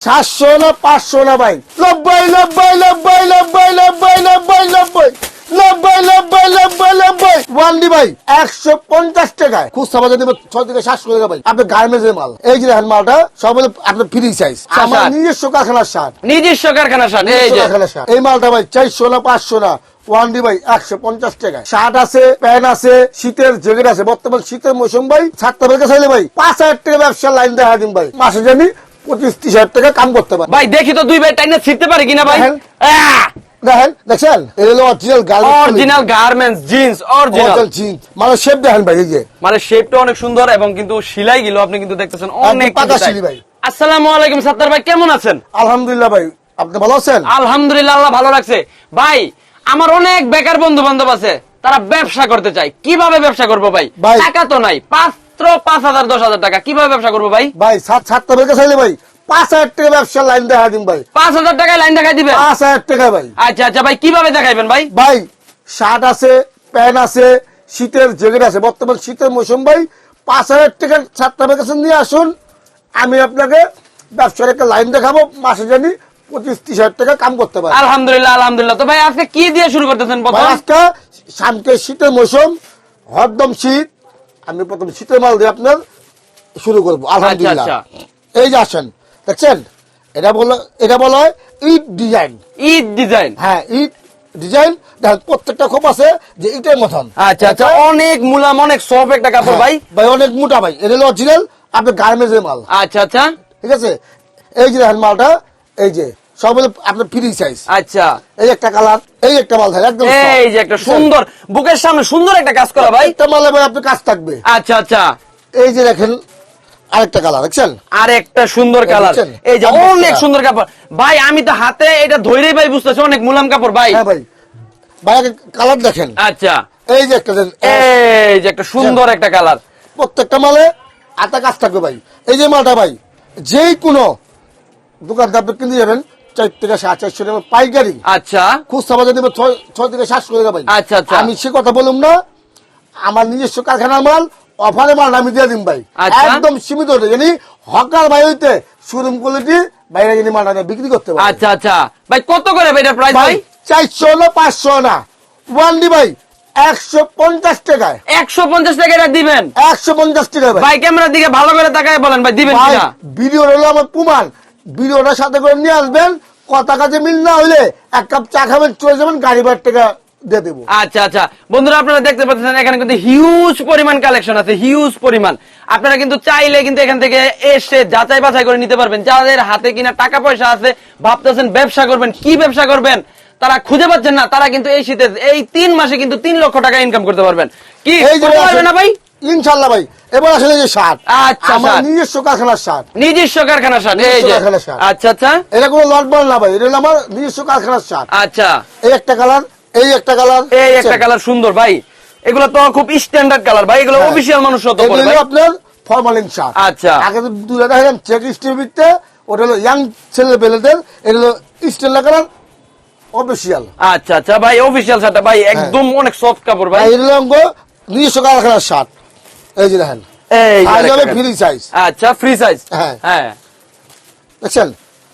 700 না 500 না ভাই 90 90 90 90 90 90 90 ওয়ানডি ভাই 150 টাকায় খুচরা বাজার দেবো 6 থেকে 700 টাকা ভাই আপনার গার্মেন্টসের মাল। এই যে দেখেন মালটা সব আপনার ফ্রি সাইজ আমার নিজস্ব কারখানার শার্ট এই যে এই মালটা ভাই 400 না 500 না ওয়ানডি ভাই 150 টাকায় শার্ট আছে প্যান্ট আছে শীতের জ্যাকেট আছে। বর্তমান শীতের মৌসুম ভাই ছাত্রদের কাছে হলে ভাই 5000 টাকা ব্যবসার লাইন দেখা দিন ভাই মাসে জানি 25-30 টাকা কাম করতে পারে ভাই। দেখি তো দুই ভাই টাইনা ছিটতে পারে কিনা ভাই। দেখেন দেখছেন এটা original garments jeans original jeans মানে শেপ দেখেন ভাই এই যে মানে শেপটা অনেক সুন্দর এবং কিন্তু সেলাই গুলো আপনি কিন্তু দেখতেছেন অনেক পাকা সিলি ভাই। আসসালামু আলাইকুম সাত্তার ভাই, কেমন আছেন? আলহামদুলিল্লাহ ভাই, আপনি ভালো আছেন? আলহামদুলিল্লাহ, আল্লাহ ভালো রাখছে। ভাই আমার অনেক বেকার বন্ধু বান্ধব আছে, তারা ব্যবসা করতে চায়। কিভাবে ব্যবসা করবো ভাই? টাকা তো নাই, মাত্র 5,000 10,000 টাকা। কিভাবে ব্যবসা করবো ভাই? ভাই ছাত্রদের কাছে হলে ভাই 5000 টাকা ব্যবসার লাইন দেখা দিন ভাই। 5,000 টাকায় লাইন দেখাই দিবেন? 5000 টাকা ভাই। আচ্ছা আচ্ছা ভাই, কিভাবে দেখাইবেন ভাই? ভাই শার্ট আছে প্যান্ট আছে শীতের জ্যাকেট আছে। বর্তমান শীতের মৌসুম ভাই 5000 টাকার ছাত্রদের কাছে নিয়ে আসুন, আমি আপনাকে ব্যবসার একটা লাইন দেখাবো, মাসে জানি 25-30 টাকা কাম করতে পারে। আলহামদুলিল্লাহ আলহামদুলিল্লাহ। তো ভাই আজকে কি দিয়ে শুরু করতেছেন? আজকে সামনে শীতের মৌসুম, হরদম শীত, আমি প্রথম শীতের মাল দিয়ে আপনার শুরু করবো আলহামদুলিল্লাহ। এই যে আসেন দেখছেন, এটা বলা হয় ঈদ ডিজাইন। ঈদ ডিজাইন? হ্যাঁ ঈদ ডিজাইন। দেখেন প্রত্যেকটা খোপ আছে যে ইটের মতন। আচ্ছা আচ্ছা, অনেক মুলাম অনেক সফট একটা কাপড় ভাই। ভাই অনেক মোটা ভাই, এটা হলো অরিজিনাল আপনার গার্মেন্টসের মাল। আচ্ছা আচ্ছা ঠিক আছে। এই যে দেখেন মালটা, এই যে সব আপনার ফ্রি সাইজ। আচ্ছা, এই একটা কালার, এই একটা মাল থাকে একদম এই যে একটা সুন্দর বুকের সামনে সুন্দর একটা কাজ করা ভাই। একটা মালে ভাই আপনার কাজ থাকবে। আচ্ছা আচ্ছা, এই যে দেখেন আরেকটা কালার দেখছেন, আর একটা সুন্দর কালার। এই যে অনেক সুন্দর কাপড় ভাই, আমি তো হাতে এটা ধরেই ভাই বুঝতেছি অনেক মুলাম কাপড় ভাই। হ্যাঁ ভাই, ভাই কালার দেখেন। আচ্ছা, এই যে একটা এই যে একটা সুন্দর একটা কালার। প্রত্যেকটা মালে আটা কাজ থাকবে ভাই। এই যে মালটা ভাই যেই কোনো দোকান আপনি কিনতে যাবেন 4 থেকে 450 টাকা পাইকারি। আচ্ছা, খুচরা বাজার দেবো 6 থেকে 700 টাকা ভাই। আচ্ছা আচ্ছা, আমি সে কথা বললাম না, আমার নিজস্ব কারখানার মাল, অফারে মাল আমি দিয়ে দিন ভাই, একদম সীমিত জানি হকার ভাই হইতে শোরুম কোয়ালিটি বাইরে জানি মালটা বিক্রি করতে পারে। আচ্ছা আচ্ছা ভাই, কত করে ভাই এটার প্রাইস ভাই? 400 না 500 না ওয়ানডি ভাই 150 টাকায়। 150 টাকা এটা দিবেন? 150 টাকা ভাই। ভাই ক্যামেরার দিকে ভালো করে তাকায় বলেন ভাই, দিবেন কিনা? ভিডিও হলো আমার প্রমাণ, ভিডিওটা সাথে করে নিয়ে আসবেন, কথা কাজে মিল না হইলে 1 কাপ চা খাবেন, চলে যাবেন, গাড়ি ভাড়ার টাকা দিয়ে দেবো। আচ্ছা আচ্ছা বন্ধুরা, আপনারা দেখতে পাচ্ছেন এখানে কিন্তু হিউজ পরিমাণ কালেকশন আছে, হিউজ পরিমাণ। আপনারা কিন্তু চাইলে কিন্তু এখান থেকে এসে যাচাই বাছাই করে নিতে পারবেন। যাদের হাতে কিনা টাকা পয়সা আছে, ভাবতেছেন ব্যবসা করবেন, কি ব্যবসা করবেন, তারা খুঁজে পাচ্ছেন না, তারা কিন্তু এই শীতে এই 3 মাসে কিন্তু 3 লক্ষ টাকা ইনকাম করতে পারবেন। কি করতে পারবেন না ভাই? ইনশাআল্লাহ ভাই। এবার আসলে যে শার্ট, আচ্ছা, আমার নিজস্ব কারখানার শার্ট। নিজস্ব কারখানার শার্ট। এই যে আচ্ছা আচ্ছা, এটা কোনো লটবল না ভাই, এটা হলো আমার নিজস্ব কারখানার শার্ট। আচ্ছা, এই একটা কালার, এই একটা কালার, এই একটা কালার সুন্দর ভাই। এগুলো তো খুব স্ট্যান্ডার্ড কালার ভাই, এগুলো অফিশিয়াল মানুষ তো পরে ভাই। আপনার ফরমালিন শার্ট। আচ্ছা, আগে তো দুটো দেখালাম চেক স্টিভিতে, ওটা হলো ইয়াং ছেলে পেলেদের, এটা হলো স্ট্যান্ডার্ড কালার অফিশিয়াল। আচ্ছা আচ্ছা ভাই, অফিশিয়াল শার্টটা ভাই একদম অনেক সফট কাপড় ভাই। এটা হলো নিজস্ব কারখানার শার্ট। এই যে দেখেন, এই যে ফ্রি সাইজ। আচ্ছা, ফ্রি সাইজ। হ্যাঁ হ্যাঁ দেখছেন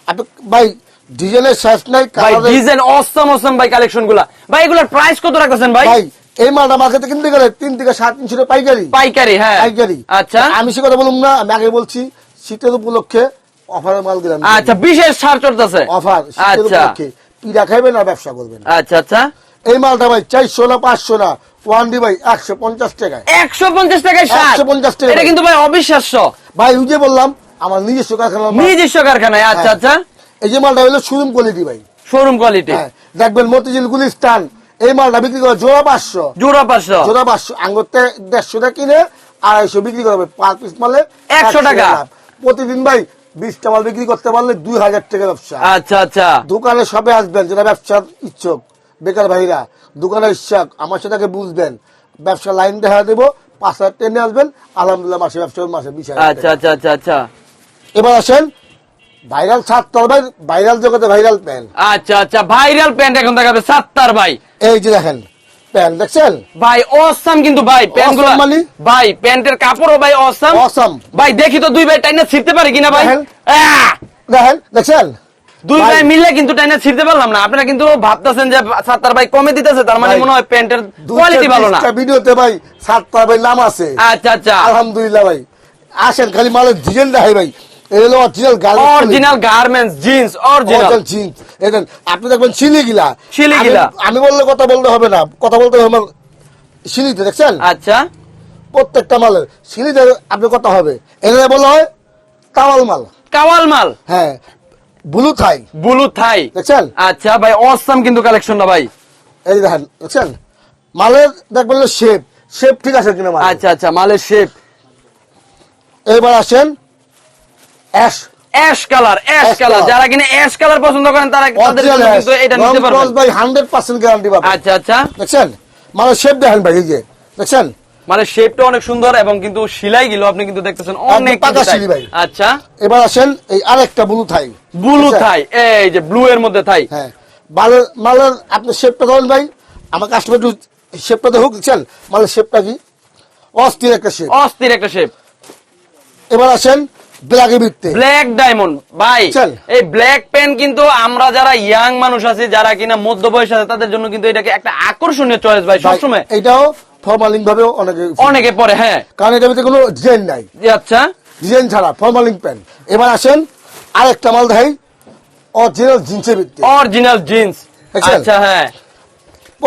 আপনি ভাই, ডিজাইনের শেষ নাই ভাই, ডিজাইন অসম অসম ভাই কালেকশনগুলো। ভাই এগুলোর প্রাইস কত রাখতেছেন ভাই? ভাই এই মালটা মার্কেটে কিনতে গেলে 3 থেকে 350 টাকা পাইকারি। পাইকারি? হ্যাঁ পাইকারি। আচ্ছা, আমি সে কথা বললাম না, আমি আগে বলছি শীতের উপলক্ষে অফারের মাল দিলাম। আচ্ছা, বিশেষ ছাড় চলতেছে অফার শীতের উপলক্ষে, পিড়া খাইবেন আর ব্যবসা করবেন। আচ্ছা আচ্ছা, এই মালটা ভাই 400 না 500 না ওয়ানডি ভাই 150 টাকায়। 150 টাকায় শার্ট? 150 টাকা। এটা কিন্তু ভাই অবিশ্বাস্য। ভাই ওই যে বললাম আমার নিজস্ব কারখানা, নিজস্ব কারখানায়। আচ্ছা আচ্ছা, এই যে মালটা হলো শোরুম কোয়ালিটি ভাই, শোরুম কোয়ালিটি। দেখবেন মতিঝিল গুলিস্তান এই মালটা বিক্রি করে জোড়া 500। জোড়া 500? জোড়া 500। আঙ্গুরতে 150 টাকা কিনে 250 বিক্রি করবে, 5 পিস মালে 100 টাকা। প্রতিদিন ভাই 20টা মাল বিক্রি করতে পারলে 2000 টাকা ব্যবসা। আচ্ছা আচ্ছা, দোকানে সবে আসবেন যারা ব্যবসার ইচ্ছুক, বেকার ভাইরা দোকানের ইচ্ছুক, আমার সাথে বুঝবেন, ব্যবসা লাইন দেখা দেবো, 5000 টেনে আসবেন, আলহামদুলিল্লাহ মাসে ব্যবসা মাসে 20,000। আচ্ছা আচ্ছা আচ্ছা আচ্ছা, এবার আসেন ভাইরাল ছাত্র ভাই, ভাইরাল জগতে ভাইরাল প্যান্ট। আচ্ছা আচ্ছা, ভাইরাল প্যান্ট এখন দেখাবে সাত্তার ভাই। এই যে দেখেন প্যান্ট দেখছেন ভাই, অসাম কিন্তু ভাই প্যান্টগুলো মানে ভাই, প্যান্টের কাপড়ও ভাই অসাম অসাম ভাই। দেখি তো দুই ভাই টাইনা ছিটতে পারে কিনা ভাই। দেখেন দেখছেন দুই ভাই, ভাই মিললে কিন্তু টাইনা ছিড়তে পারলাম না। আপনারা কিন্তু ভাবতেছেন যে সাত্তার ভাই কমে দিতেছে, তার মানে ভাই, মনে হয় প্যান্টের 2 কোয়ালিটি ভালো না। 3 ভিডিওতে ভাই 7টা ভাই নাম আছে। আচ্ছা আচ্ছা, আলহামদুলিল্লাহ ভাই, আসেন খালি মালের ডিজাইন দেখাই ভাই। এই হলো original original garments jeans, original jeans. এটা আপনি দেখবেন শিলিগিলা। শিলিগিলা। আমি বললে কথা বলতে হবে না, কথা বলতে হবে আমার শিলিতে, দেখছেন আচ্ছা, প্রত্যেকটা মালের শিলিতে আপনি কথা হবে। এটা বলা হয় কাওয়াল মাল। কাওয়াল মাল, হ্যাঁ, ব্লু থাই, ব্লু থাই। দেখছেন? আচ্ছা ভাই, অসাম কিন্তু কালেকশনটা ভাই। এই দেখেন, দেখছেন মালের দেখবেন শেপ, শেপ ঠিক আছে কিনা মাল। আচ্ছা আচ্ছা, মালের শেপ। এবার আসেন ash, ash colour, ash Ash colour. color। যারা কিনা অ্যাশ কালার পছন্দ করেন তারা তাদের জন্য কিন্তু এটা নিতে পারবেন। ভাই 100% গ্যারান্টি পাবেন। আচ্ছা আচ্ছা, দেখছেন মালের শেপ দেখেন ভাই, এই যে দেখছেন মানে শেপটা অনেক সুন্দর এবং কিন্তু সেলাই গুলো আপনি কিন্তু দেখতেছেন অনেক পাকা কিন্তু সিলি tight। ভাই। আচ্ছা, এবার আসেন এই আরেকটা ব্লু থাই, ব্লু দেখছেন? থাই, এই যে ব্লু এর মধ্যে থাই। হ্যাঁ, মালের মালের আপনি শেপটা ধরেন ভাই, আমার কাস্টমার একটু শেপটা দেখুক, দেখছেন মালের শেপটা কি অস্থির একটা শেপ। অস্থির একটা শেপ। এবার আসেন ব্ল্যাকের ভিত্তি, ব্ল্যাক ডায়মন্ড ভাই, চল। এই ব্ল্যাক পেন কিন্তু আমরা যারা ইয়াং মানুষ আছি, যারা কিনা মধ্য বয়স আছে, তাদের জন্য কিন্তু এটাকে একটা আকর্ষণীয় চয়েস ভাই সবসময়। এটাও ফর্মালিং ভাবেও অনেকে, অনেকে পরে, হ্যাঁ। কারণ এটার ভিতরে কোনো ডিজাইন নাই, জি, আচ্ছা, ডিজাইন ছাড়া ফর্মালিং প্যান্ট। এবার আসেন আরেকটা মাল দেখাই, অরিজিনাল জিন্সের ভিত্তি, অরিজিনাল জিন্স। দেখছেন? আচ্ছা, হ্যাঁ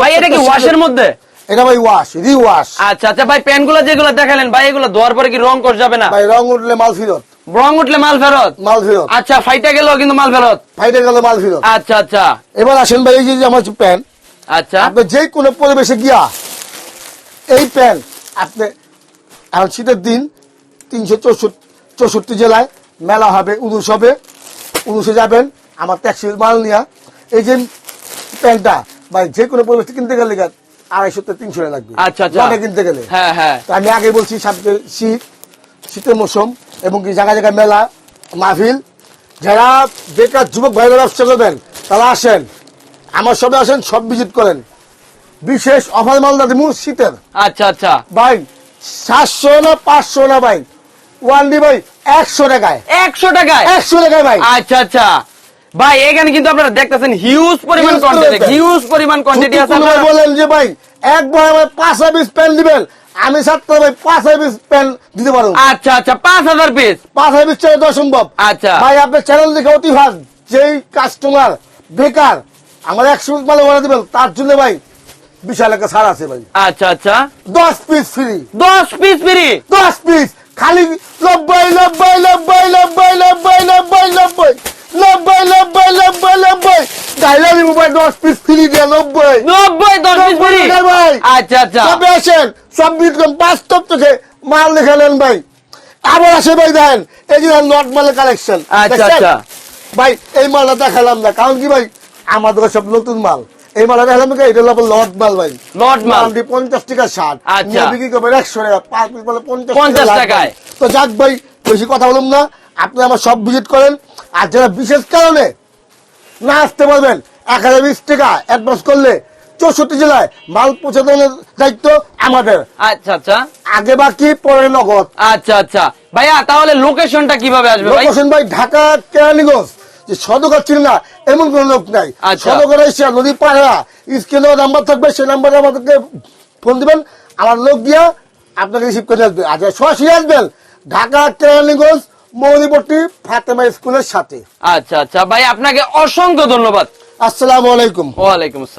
ভাই, এটা কি ওয়াশের মধ্যে? এটা ভাই ওয়াশ, রিওয়াশ। আচ্ছা আচ্ছা ভাই, প্যান্ট গুলো যেগুলো দেখালেন ভাই, এগুলো ধোয়ার পরে কি রং কষ যাবে না? ভাই রং উঠলে মাল ফেরত, রং উঠলে মাল ফেরত? মাল ফেরত, আচ্ছা, ফাইটা গেল কিন্তু মাল ফেরত? ফাইটে গেলে মাল ফেরত। আচ্ছা আচ্ছা এবার আসেন ভাই, এই যে আমার প্যান্ট, আচ্ছা, আপনি যে কোনো পরিবেশে গিয়া এই প্যান্ট আপনি, এখন শীতের দিন 364 জেলায় মেলা হবে, উরুষ হবে, উরুষে যাবেন আমার ট্যাক্সির মাল নিয়ে। এই যে প্যান্টটা ভাই যে কোনো পরিবেশে কিনতে গেলে 250-300 টাকা লাগবে। আচ্ছা আচ্ছা, লটে কিনতে গেলে। হ্যাঁ হ্যাঁ, তো আমি আগে বলছি সামনে শীতের মৌসুম এবং কি জায়গায় জায়গায় মেলা মাহফিল, যারা বেকার যুবক ভাইরা ব্যবসা করবেন তারা আসেন, আমার সবে আসেন, সব ভিজিট করেন। বিশেষ অফার মালদা দিমু শীতের আচ্ছা আচ্ছা, ভাই, 700 না 500 না ভাই, ওয়ানলি ভাই 100 টাকায়, 100 টাকায়। 100 টাকায় ভাই। আচ্ছা আচ্ছা ভাই, এখানে কিন্তু আপনারা দেখতেছেন হিউজ পরিমাণ Huge কোয়ান্টিটি, পরিমাণ। হিউজ পরিমাণ কোয়ান্টিটি আছে। যদি কোনো ভাই আপনারা- বলেন যে ভাই একবার আমার 5 পিস প্যান্ট দিবেন, আমি 7 ভাই 5 পিস প্যান্ট দিতে পারবো। আচ্ছা আচ্ছা, 5000 পিস। 5 পিস চাই তো সম্ভব। আচ্ছা ভাই আপনার চ্যানেল দেখে অতি ভাগ, যেই কাস্টমার বেকার আমার 100 পিস মাল অর্ডার দিবেন, তার জন্য ভাই বিশাল একটা ছাড় আছে ভাই। আচ্ছা আচ্ছা, 10 piece free, 10 piece free. 10 piece খালি 90 90 90 90 90 90 90 90 90 90 90 গাইলা দিব ভাই, 10 পিস ফ্রি দিয়ে 90 90 10 পিস ফ্রি ভাই। আচ্ছা আচ্ছা, সবে আসেন, সব বিক্রম বাস্তব থেকে মাল দেখে নেন ভাই। আবার আসে ভাই, দেখেন এই যে নট মালের কালেকশন। আচ্ছা আচ্ছা, ভাই এই মালটা দেখালাম না, কারণ কি ভাই আমাদের সব নতুন মাল, এই মালটা দেখালাম না, এটা হলো লট মাল ভাই, লট মাল। 50 টাকা শার্ট, আচ্ছা। বিক্রি করবেন 100 টাকা, 5 পিস বলে 50 50 টাকা টাকায়। তো যাক ভাই, বেশি কথা বলুন না, আপনি আমার সব ভিজিট করেন। আর যারা বিশেষ কারণে না আসতে পারবেন, 1020 টাকা অ্যাডভান্স করলে 64 জেলায় মাল পৌঁছে দেওয়ার দায়িত্ব আমাদের। আচ্ছা আচ্ছা, আগে বাকি পরে নগদ। আচ্ছা আচ্ছা ভাইয়া, তাহলে লোকেশনটা কিভাবে আসবে ভাই? লোকেশন ভাই ঢাকা কেরানীগঞ্জ, যে সদকার চিনি না এমন কোন লোক নাই। আচ্ছা। সদকার এসে নদী পাড়া স্ক্রিনে নাম্বার থাকবে, সেই নাম্বারে আমাদেরকে ফোন দিবেন, আমার লোক দিয়া আপনাকে রিসিভ করে আসবে। আর যারা সরাসরি আসবেন, ঢাকা কেরানীগঞ্জ মৌলিপট্টি ফাতেমা স্কুলের সাথে। আচ্ছা আচ্ছা ভাই, আপনাকে অসংখ্য ধন্যবাদ। আসসালামু আলাইকুম। ওয়ালাইকুম আসসালাম।